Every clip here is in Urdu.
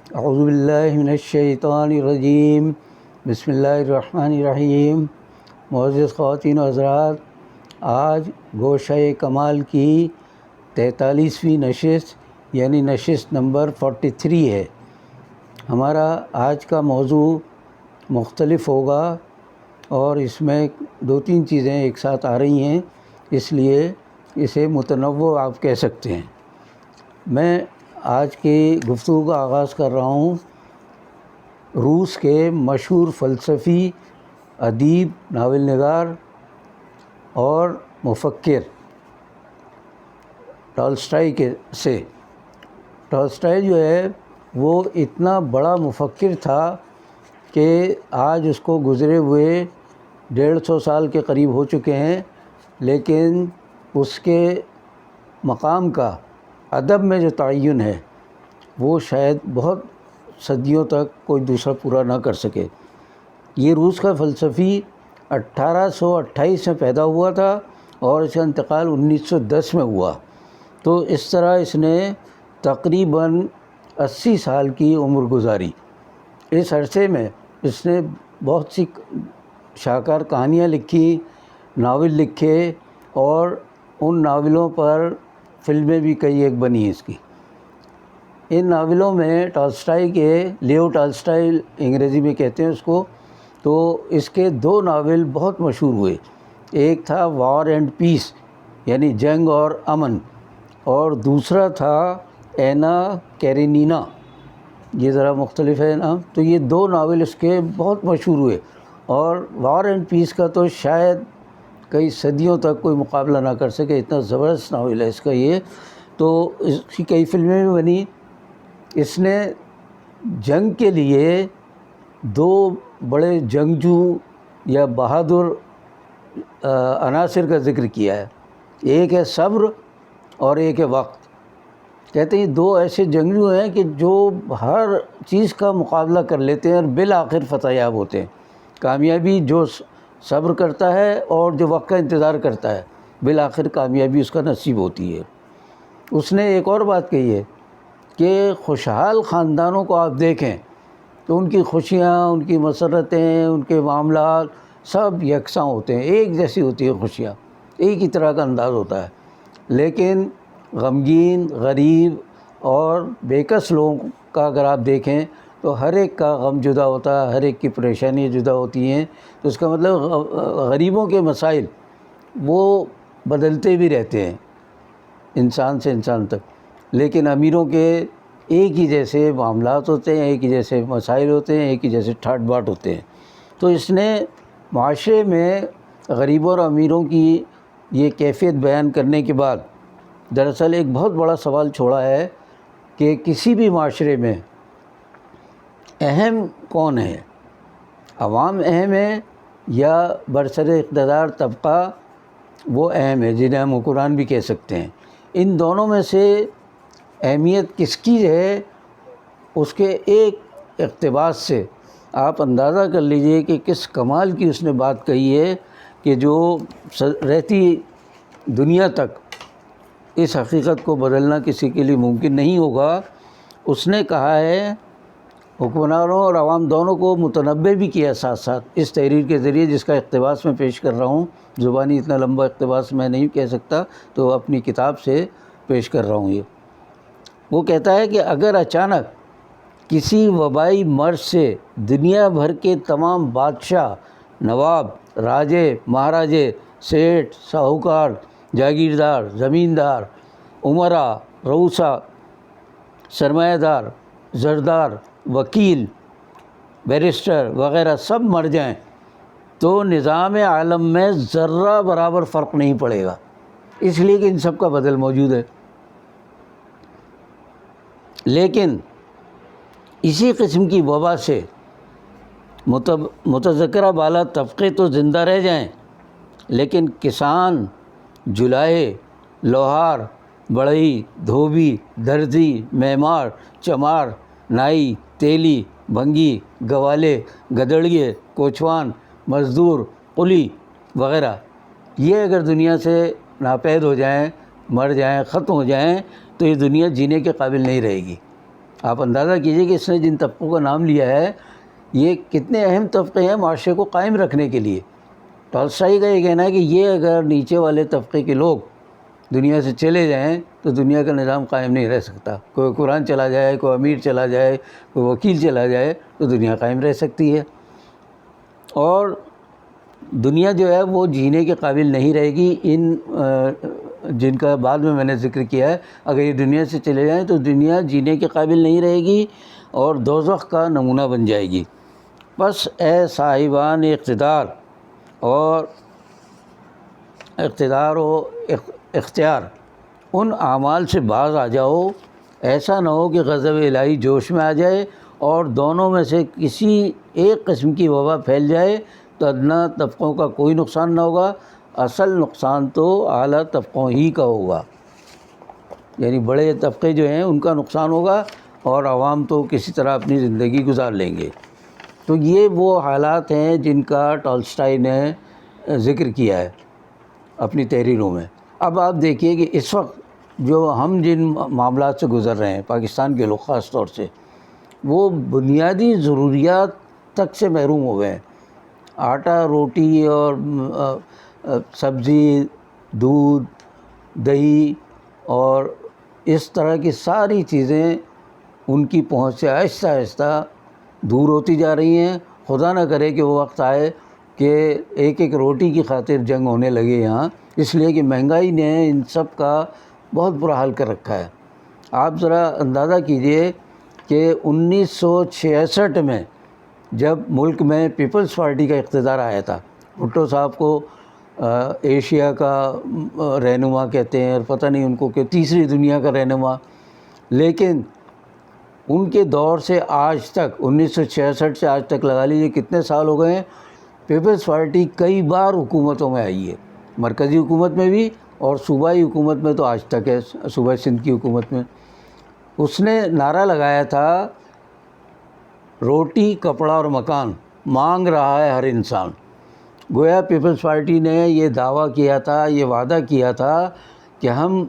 اعوذ باللہ من الشیطان الرجیم، بسم اللہ الرحمن الرحیم۔ معزز خواتین و حضرات، آج گوشہ کمال کی 43ویں نشست یعنی نشست نمبر 43 ہے۔ ہمارا آج کا موضوع مختلف ہوگا اور اس میں 2-3 چیزیں ایک ساتھ آ رہی ہیں، اس لیے اسے متنوع آپ کہہ سکتے ہیں۔ میں آج کی گفتگو کا آغاز کر رہا ہوں روس کے مشہور فلسفی، ادیب، ناول نگار اور مفکر ٹالسٹائی سے۔ ٹالسٹائی جو ہے وہ اتنا بڑا مفکر تھا کہ آج اس کو گزرے ہوئے 150 سال کے قریب ہو چکے ہیں، لیکن اس کے مقام کا ادب میں جو تعین ہے وہ شاید بہت صدیوں تک کوئی دوسرا پورا نہ کر سکے۔ یہ روس کا فلسفی 1828 میں پیدا ہوا تھا اور اس کا انتقال 1910 میں ہوا، تو اس طرح اس نے تقریباً 80 سال کی عمر گزاری۔ اس عرصے میں اس نے بہت سی شاہکار کہانیاں لکھی، ناول لکھے، اور ان ناولوں پر فلمیں بھی کئی ایک بنی اس کی۔ ان ناولوں میں ٹالسٹائی کے، لیو ٹالسٹائی انگریزی میں کہتے ہیں اس کو، تو اس کے 2 ناول بہت مشہور ہوئے۔ ایک تھا وار اینڈ پیس یعنی جنگ اور امن، اور دوسرا تھا اینا کیرینینا، یہ ذرا مختلف ہے نام۔ تو یہ 2 ناول اس کے بہت مشہور ہوئے، اور وار اینڈ پیس کا تو شاید کئی صدیوں تک کوئی مقابلہ نہ کر سکے، اتنا زبردست ناول ہے اس کا یہ۔ تو اس کی کئی فلمیں بھی بنی۔ اس نے جنگ کے لیے 2 بڑے جنگجو یا بہادر عناصر کا ذکر کیا ہے، ایک ہے صبر اور ایک ہے وقت۔ کہتے ہیں 2 ایسے جنگجو ہیں کہ جو ہر چیز کا مقابلہ کر لیتے ہیں اور بالآخر فتح یاب ہوتے ہیں۔ کامیابی جو صبر کرتا ہے اور جو وقت کا انتظار کرتا ہے، بالآخر کامیابی اس کا نصیب ہوتی ہے۔ اس نے ایک اور بات کہی ہے کہ خوشحال خاندانوں کو آپ دیکھیں تو ان کی خوشیاں، ان کی مسرتیں، ان کے معاملات سب یکساں ہوتے ہیں، ایک جیسی ہوتی ہے خوشیاں، ایک ہی طرح کا انداز ہوتا ہے۔ لیکن غمگین، غریب اور بےکس لوگوں کا اگر آپ دیکھیں تو ہر ایک کا غم جدا ہوتا ہے، ہر ایک کی پریشانیاں جدا ہوتی ہیں۔ تو اس کا مطلب غریبوں کے مسائل وہ بدلتے بھی رہتے ہیں انسان سے انسان تک، لیکن امیروں کے ایک ہی جیسے معاملات ہوتے ہیں، ایک ہی جیسے مسائل ہوتے ہیں، ایک ہی جیسے ٹھاٹ باٹ ہوتے ہیں۔ تو اس نے معاشرے میں غریبوں اور امیروں کی یہ کیفیت بیان کرنے کے بعد دراصل ایک بہت بڑا سوال چھوڑا ہے کہ کسی بھی معاشرے میں اہم کون ہے؟ عوام اہم ہے یا برسر اقتدار طبقہ وہ اہم ہے، جنہیں ہم حکمران بھی کہہ سکتے ہیں؟ ان دونوں میں سے اہمیت کس کی ہے، اس کے ایک اقتباس سے آپ اندازہ کر لیجئے کہ کس کمال کی اس نے بات کہی ہے کہ جو رہتی دنیا تک اس حقیقت کو بدلنا کسی کے لیے ممکن نہیں ہوگا۔ اس نے کہا ہے، حکمرانوں اور عوام دونوں کو متنبع بھی کیا ساتھ ساتھ اس تحریر کے ذریعے، جس کا اقتباس میں پیش کر رہا ہوں۔ زبانی اتنا لمبا اقتباس میں نہیں کہہ سکتا، تو اپنی کتاب سے پیش کر رہا ہوں یہ۔ وہ کہتا ہے کہ اگر اچانک کسی وبائی مرض سے دنیا بھر کے تمام بادشاہ، نواب، راجے، مہاراجے، سیٹھ، ساہوکار، جاگیردار، زمیندار، امراء، رؤسا، سرمایہ دار، زردار، وکیل، بیرسٹر وغیرہ سب مر جائیں تو نظام عالم میں ذرہ برابر فرق نہیں پڑے گا، اس لیے کہ ان سب کا بدل موجود ہے۔ لیکن اسی قسم کی وبا سے متذکرہ بالا طبقے تو زندہ رہ جائیں، لیکن کسان، جولاہے، لوہار، بڑھئی، دھوبی، درزی، معمار، چمار، نائی، تیلی، بھنگی، گوالے، گدڑیے، کوچوان، مزدور، قلی وغیرہ، یہ اگر دنیا سے ناپید ہو جائیں، مر جائیں، ختم ہو جائیں، تو یہ دنیا جینے کے قابل نہیں رہے گی۔ آپ اندازہ کیجئے کہ اس نے جن طبقوں کا نام لیا ہے یہ کتنے اہم طبقے ہیں معاشرے کو قائم رکھنے کے لیے۔ ٹالسٹائی کا یہ کہنا ہے کہ یہ اگر نیچے والے طبقے کے لوگ دنیا سے چلے جائیں تو دنیا کا نظام قائم نہیں رہ سکتا۔ کوئی قرآن چلا جائے، کوئی امیر چلا جائے، کوئی وکیل چلا جائے تو دنیا قائم رہ سکتی ہے، اور دنیا جو ہے وہ جینے کے قابل نہیں رہے گی۔ ان جن کا بعد میں نے ذکر کیا ہے، اگر یہ دنیا سے چلے جائیں تو دنیا جینے کے قابل نہیں رہے گی اور دوزخ کا نمونہ بن جائے گی۔ بس اے صاحبان اقتدار و اختیار، ان اعمال سے باز آ جاؤ، ایسا نہ ہو کہ غضب الہی جوش میں آ جائے اور دونوں میں سے کسی ایک قسم کی وبا پھیل جائے تو ادنا طبقوں کا کوئی نقصان نہ ہوگا، اصل نقصان تو اعلیٰ طبقوں ہی کا ہوگا۔ یعنی بڑے طبقے جو ہیں ان کا نقصان ہوگا اور عوام تو کسی طرح اپنی زندگی گزار لیں گے۔ تو یہ وہ حالات ہیں جن کا ٹالسٹائی نے ذکر کیا ہے اپنی تحریروں میں۔ اب آپ دیکھیے کہ اس وقت جو ہم جن معاملات سے گزر رہے ہیں پاکستان کے لوگ خاص طور سے، وہ بنیادی ضروریات تک سے محروم ہو گئے ہیں۔ آٹا، روٹی اور سبزی، دودھ، دہی اور اس طرح کی ساری چیزیں ان کی پہنچ سے آہستہ آہستہ دور ہوتی جا رہی ہیں۔ خدا نہ کرے کہ وہ وقت آئے کہ ایک ایک روٹی کی خاطر جنگ ہونے لگے یہاں، اس لیے کہ مہنگائی نے ان سب کا بہت برا حال کر رکھا ہے۔ آپ ذرا اندازہ کیجئے کہ 1966 میں جب ملک میں پیپلز پارٹی کا اقتدار آیا تھا، بھٹو صاحب کو ایشیا کا رہنما کہتے ہیں اور پتہ نہیں ان کو کہ تیسری دنیا کا رہنما، لیکن ان کے دور سے آج تک 1966 سے آج تک لگا لیجیے کتنے سال ہو گئے ہیں، پیپلز پارٹی کئی بار حکومتوں میں آئی ہے، مرکزی حکومت میں بھی اور صوبائی حکومت میں تو آج تک ہے، صوبہ سندھ کی حکومت میں۔ اس نے نعرہ لگایا تھا روٹی، کپڑا اور مکان مانگ رہا ہے ہر انسان۔ گویا پیپلز پارٹی نے یہ دعویٰ کیا تھا، یہ وعدہ کیا تھا کہ ہم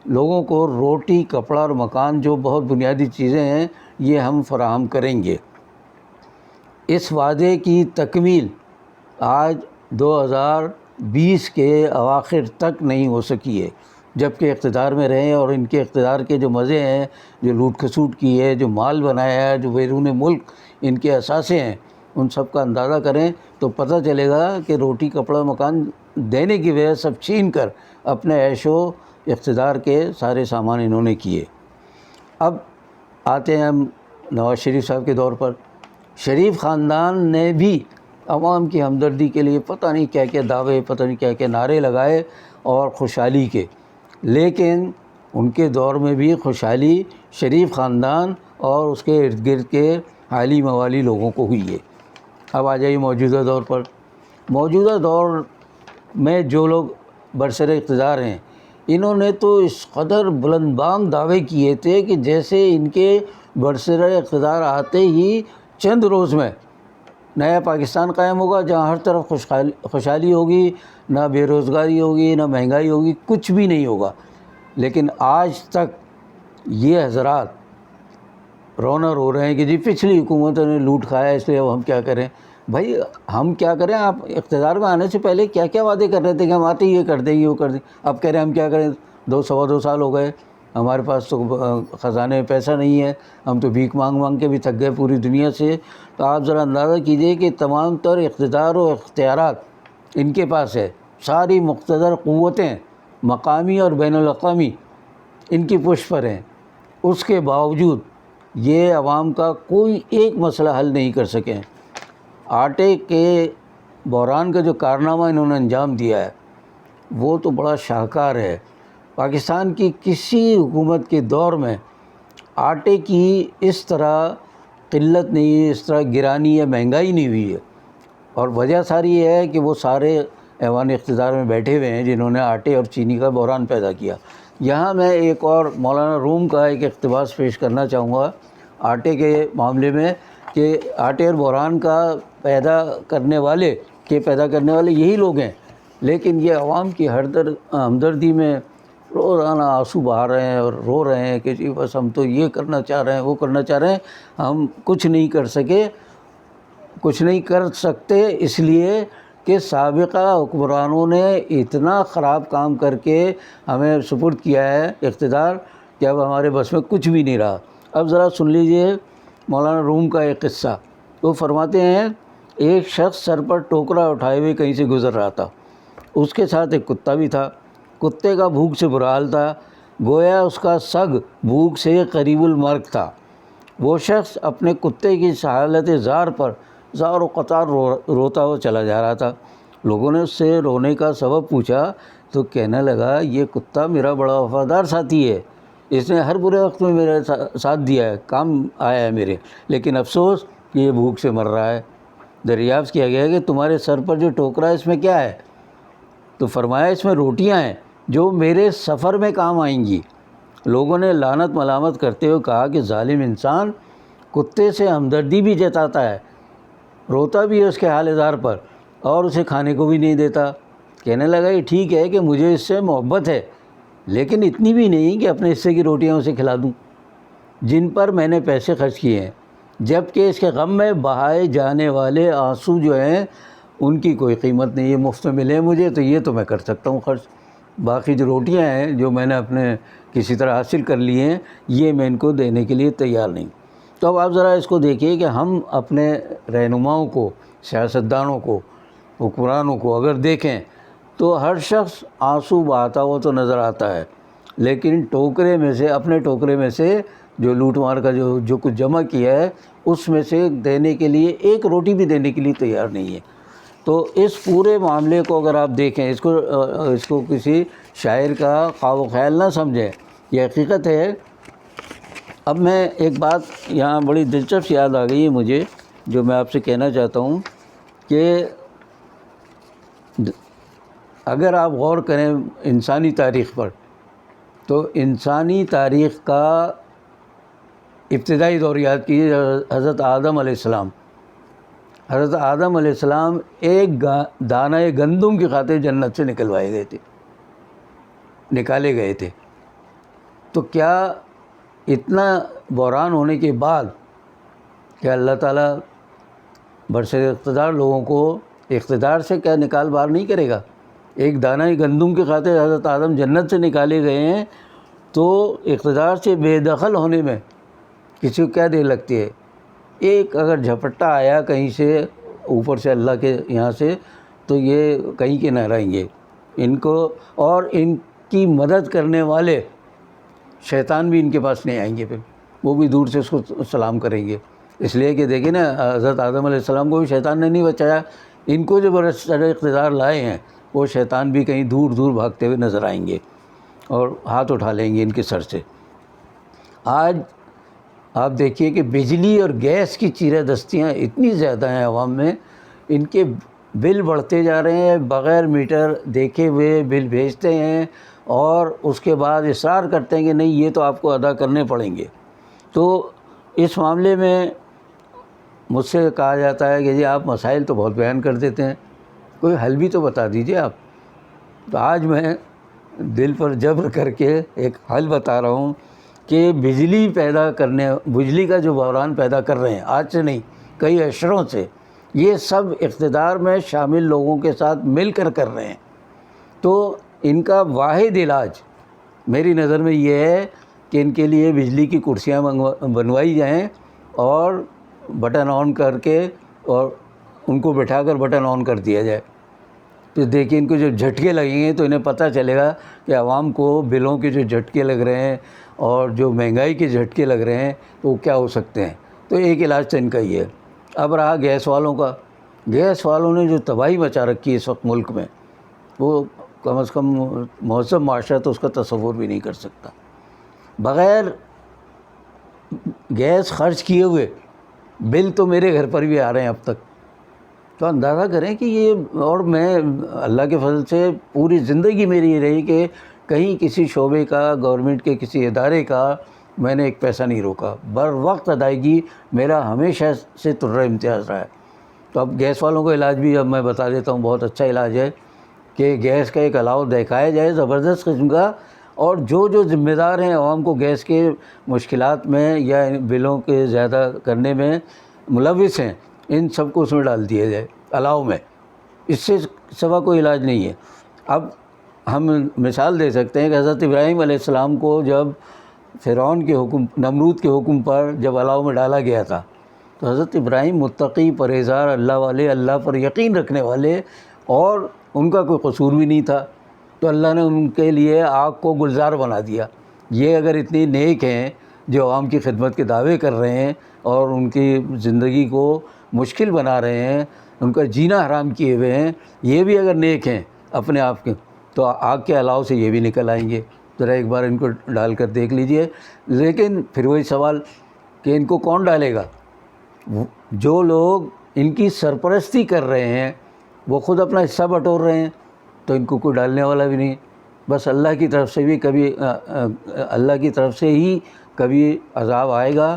لوگوں کو روٹی، کپڑا اور مکان جو بہت بنیادی چیزیں ہیں یہ ہم فراہم کریں گے۔ اس وعدے کی تکمیل آج 2020 کے اواخر تک نہیں ہو سکی ہے، جب کہ اقتدار میں رہے اور ان کے اقتدار کے جو مزے ہیں، جو لوٹ کھسوٹ کی ہے، جو مال بنایا ہے، جو بیرون ملک ان کے اثاثے ہیں، ان سب کا اندازہ کریں تو پتہ چلے گا کہ روٹی، کپڑا، مکان دینے کی وجہ سب چھین کر اپنے عیش و اقتدار کے سارے سامان انہوں نے کیے۔ اب آتے ہیں ہم نواز شریف صاحب کے دور پر۔ شریف خاندان نے بھی عوام کی ہمدردی کے لیے پتہ نہیں کیا کیا دعوے، پتہ نہیں کیا کیا نعرے لگائے اور خوشحالی کے، لیکن ان کے دور میں بھی خوشحالی شریف خاندان اور اس کے ارد گرد کے حالی موالی لوگوں کو ہوئی ہے۔ اب آ جائیے موجودہ دور پر۔ موجودہ دور میں جو لوگ برسر اقتدار ہیں، انہوں نے تو اس قدر بلند بانگ دعوے کیے تھے کہ جیسے ان کے برسر اقتدار آتے ہی چند روز میں نیا پاکستان قائم ہوگا، جہاں ہر طرف خوشحالی ہوگی، نہ بے روزگاری ہوگی، نہ مہنگائی ہوگی، کچھ بھی نہیں ہوگا۔ لیکن آج تک یہ حضرات رونا رو رہے ہیں کہ جی پچھلی حکومتوں نے لوٹ کھایا، اس لیے اب ہم کیا کریں۔ بھائی ہم کیا کریں؟ آپ اقتدار میں آنے سے پہلے کیا کیا وعدے کر رہے تھے کہ ہم آتے ہی یہ کر دیں گے، وہ کر دیں، اب کہہ رہے ہیں ہم کیا کریں، 2 سال ہو گئے، ہمارے پاس تو خزانے میں پیسہ نہیں ہے، ہم تو بھیک مانگ مانگ کے بھی تھک گئے پوری دنیا سے۔ تو آپ ذرا اندازہ کیجئے کہ تمام تر اقتدار و اختیارات ان کے پاس ہے، ساری مقتدر قوتیں مقامی اور بین الاقوامی ان کی پشت پر ہیں، اس کے باوجود یہ عوام کا کوئی ایک مسئلہ حل نہیں کر سکیں۔ آٹے کے بحران کا جو کارنامہ انہوں نے انجام دیا ہے وہ تو بڑا شاہکار ہے۔ پاکستان کی کسی حکومت کے دور میں آٹے کی اس طرح قلت نہیں، اس طرح گرانی یا مہنگائی نہیں ہوئی ہے، اور وجہ ساری یہ ہے کہ وہ سارے ایوان اقتدار میں بیٹھے ہوئے ہیں جنہوں نے آٹے اور چینی کا بحران پیدا کیا۔ یہاں میں ایک اور مولانا روم کا ایک اقتباس پیش کرنا چاہوں گا آٹے کے معاملے میں، کہ آٹے اور بحران کا پیدا کرنے والے یہی لوگ ہیں، لیکن یہ عوام کی ہمدردی میں روزانہ آنسو بہا رہے ہیں اور رو رہے ہیں کہ جی بس ہم تو یہ کرنا چاہ رہے ہیں، وہ کرنا چاہ رہے ہیں، ہم کچھ نہیں کر سکے، کچھ نہیں کر سکتے، اس لیے کہ سابقہ حکمرانوں نے اتنا خراب کام کر کے ہمیں سپرد کیا ہے اقتدار کہ اب ہمارے بس میں کچھ بھی نہیں رہا۔ اب ذرا سن لیجئے مولانا روم کا ایک قصہ۔ وہ فرماتے ہیں ایک شخص سر پر ٹوکرا اٹھائے ہوئے کہیں سے گزر رہا تھا، اس کے ساتھ ایک کتا بھی تھا۔ کتے کا بھوک سے برا حال تھا، گویا اس کا سگ بھوک سے قریب المرگ تھا۔ وہ شخص اپنے کتے کی حالت زار پر زار و قطار روتا ہوا چلا جا رہا تھا۔ لوگوں نے اس سے رونے کا سبب پوچھا تو کہنے لگا یہ کتا میرا بڑا وفادار ساتھی ہے، اس نے ہر برے وقت میں میرے ساتھ دیا ہے، کام آیا ہے میرے، لیکن افسوس کہ یہ بھوک سے مر رہا ہے۔ دریافت کیا گیا کہ تمہارے سر پر جو ٹوکرا ہے اس میں کیا ہے؟ تو فرمایا اس میں روٹیاں ہیں جو میرے سفر میں کام آئیں گی۔ لوگوں نے لعنت ملامت کرتے ہوئے کہا کہ ظالم انسان کتے سے ہمدردی بھی جتاتا ہے، روتا بھی ہے اس کے حال زار پر، اور اسے کھانے کو بھی نہیں دیتا۔ کہنے لگا یہ ٹھیک ہے کہ مجھے اس سے محبت ہے، لیکن اتنی بھی نہیں کہ اپنے حصے کی روٹیاں اسے کھلا دوں جن پر میں نے پیسے خرچ کیے ہیں، جبکہ اس کے غم میں بہائے جانے والے آنسو جو ہیں ان کی کوئی قیمت نہیں ہے، مفت میں ملے مجھے تو یہ تو میں کر سکتا ہوں خرچ، باقی جو روٹیاں ہیں جو میں نے اپنے کسی طرح حاصل کر لی ہیں یہ میں ان کو دینے کے لیے تیار نہیں۔ تو اب آپ ذرا اس کو دیکھیے کہ ہم اپنے رہنماؤں کو، سیاستدانوں کو، حکمرانوں کو اگر دیکھیں تو ہر شخص آنسو بہاتا ہوا تو نظر آتا ہے، لیکن ٹوکرے میں سے، اپنے ٹوکرے میں سے جو لوٹ مار کا جو کچھ جمع کیا ہے اس میں سے دینے کے لیے ایک روٹی بھی دینے کے لیے تیار نہیں ہے۔ تو اس پورے معاملے کو اگر آپ دیکھیں، اس کو کسی شاعر کا خواب و خیال نہ سمجھیں، یہ حقیقت ہے۔ اب میں ایک بات یہاں بڑی دلچسپ یاد آ گئی ہے مجھے، جو میں آپ سے کہنا چاہتا ہوں کہ اگر آپ غور کریں انسانی تاریخ پر تو انسانی تاریخ کا ابتدائی دور یاد کیجیے۔ حضرت آدم علیہ السلام، حضرت آدم علیہ السلام ایک دانہ گندم کی خاطر جنت سے نکالے گئے تھے۔ تو کیا اتنا بحران ہونے کے بعد کیا اللہ تعالیٰ برسر اقتدار لوگوں کو اقتدار سے کیا نکال باہر نہیں کرے گا؟ ایک دانہ گندم کی خاطر حضرت آدم جنت سے نکالے گئے ہیں، تو اقتدار سے بے دخل ہونے میں کسی کو کیا دیر لگتی ہے؟ ایک اگر جھپٹا آیا کہیں سے اوپر سے اللہ کے یہاں سے تو یہ کہیں کے نہ رہیں گے ان کو، اور ان کی مدد کرنے والے شیطان بھی ان کے پاس نہیں آئیں گے، پھر وہ بھی دور سے اس کو سلام کریں گے۔ اس لیے کہ دیکھیں نا، حضرت آدم علیہ السلام کو بھی شیطان نے نہیں بچایا، ان کو جو برسر اقتدار لائے ہیں وہ شیطان بھی کہیں دور دور بھاگتے ہوئے نظر آئیں گے اور ہاتھ اٹھا لیں گے ان کے سر سے۔ آج آپ دیکھیے کہ بجلی اور گیس کی چیرہ دستیاں اتنی زیادہ ہیں عوام میں، ان کے بل بڑھتے جا رہے ہیں، بغیر میٹر دیکھے ہوئے بل بھیجتے ہیں اور اس کے بعد اصرار کرتے ہیں کہ نہیں یہ تو آپ کو ادا کرنے پڑیں گے۔ تو اس معاملے میں مجھ سے کہا جاتا ہے کہ جی آپ مسائل تو بہت بیان کر دیتے ہیں، کوئی حل بھی تو بتا دیجئے آپ۔ تو آج میں دل پر جبر کر کے ایک حل بتا رہا ہوں کہ بجلی کا جو بحران پیدا کر رہے ہیں، آج سے نہیں کئی عشروں سے، یہ سب اقتدار میں شامل لوگوں کے ساتھ مل کر رہے ہیں۔ تو ان کا واحد علاج میری نظر میں یہ ہے کہ ان کے لیے بجلی کی کرسیاں بنوائی جائیں اور بٹن آن کر کے اور ان کو بٹھا کر بٹن آن کر دیا جائے، تو دیکھیں ان کو جو جھٹکے لگیں گے تو انہیں پتہ چلے گا کہ عوام کو بلوں کے جو جھٹکے لگ رہے ہیں اور جو مہنگائی کے جھٹکے لگ رہے ہیں وہ کیا ہو سکتے ہیں۔ تو ایک علاج تو ان کا ہی ہے۔ اب رہا گیس والوں کا، گیس والوں نے جو تباہی مچا رکھی ہے اس وقت ملک میں، وہ کم از کم مہذب معاشرہ تو اس کا تصور بھی نہیں کر سکتا۔ بغیر گیس خرچ کیے ہوئے بل تو میرے گھر پر بھی آ رہے ہیں اب تک۔ تو اندازہ کریں کہ یہ، اور میں اللہ کے فضل سے پوری زندگی میری یہ رہی کہ کہیں کسی شعبے کا، گورنمنٹ کے کسی ادارے کا میں نے ایک پیسہ نہیں روکا، بر وقت ادائیگی میرا ہمیشہ سے طرح امتیاز رہا ہے۔ تو اب گیس والوں کا علاج بھی اب میں بتا دیتا ہوں، بہت اچھا علاج ہے کہ گیس کا ایک الاؤ دکھایا جائے زبردست قسم کا، اور جو ذمہ دار ہیں عوام کو گیس کے مشکلات میں یا بلوں کے زیادہ کرنے میں ملوث ہیں، ان سب کو اس میں ڈال دیا جائے الاؤ میں، اس سے سوا کوئی علاج نہیں ہے۔ اب ہم مثال دے سکتے ہیں کہ حضرت ابراہیم علیہ السلام کو جب فرعون کے حکم، نمرود کے حکم پر جب الاؤ میں ڈالا گیا تھا، تو حضرت ابراہیم متقی، پرہیزگار، اللہ والے، اللہ پر یقین رکھنے والے، اور ان کا کوئی قصور بھی نہیں تھا، تو اللہ نے ان کے لیے آگ کو گلزار بنا دیا۔ یہ اگر اتنی نیک ہیں جو عوام کی خدمت کے دعوے کر رہے ہیں اور ان کی زندگی کو مشکل بنا رہے ہیں، ان کا جینا حرام کیے ہوئے ہیں، یہ بھی اگر نیک ہیں اپنے آپ کے، تو آگ کے الاؤ سے یہ بھی نکل آئیں گے۔ ذرا ایک بار ان کو ڈال کر دیکھ لیجئے۔ لیکن پھر وہی سوال کہ ان کو کون ڈالے گا؟ جو لوگ ان کی سرپرستی کر رہے ہیں وہ خود اپنا حصہ بٹور رہے ہیں، تو ان کو کوئی ڈالنے والا بھی نہیں۔ بس اللہ کی طرف سے بھی اللہ کی طرف سے ہی کبھی عذاب آئے گا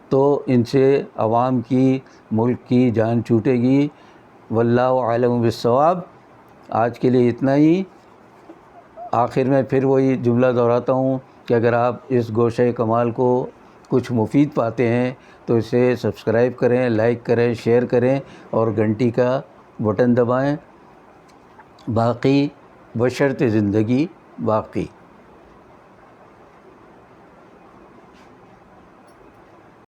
تو ان سے عوام کی، ملک کی جان چھوٹے گی۔ واللہ عالم بالصواب۔ آج کے لیے اتنا ہی۔ آخر میں پھر وہی جملہ دہراتا ہوں کہ اگر آپ اس گوشہ کمال کو کچھ مفید پاتے ہیں تو اسے سبسکرائب کریں، لائک کریں، شیئر کریں اور گھنٹی کا بٹن دبائیں۔ باقی بشرط زندگی باقی۔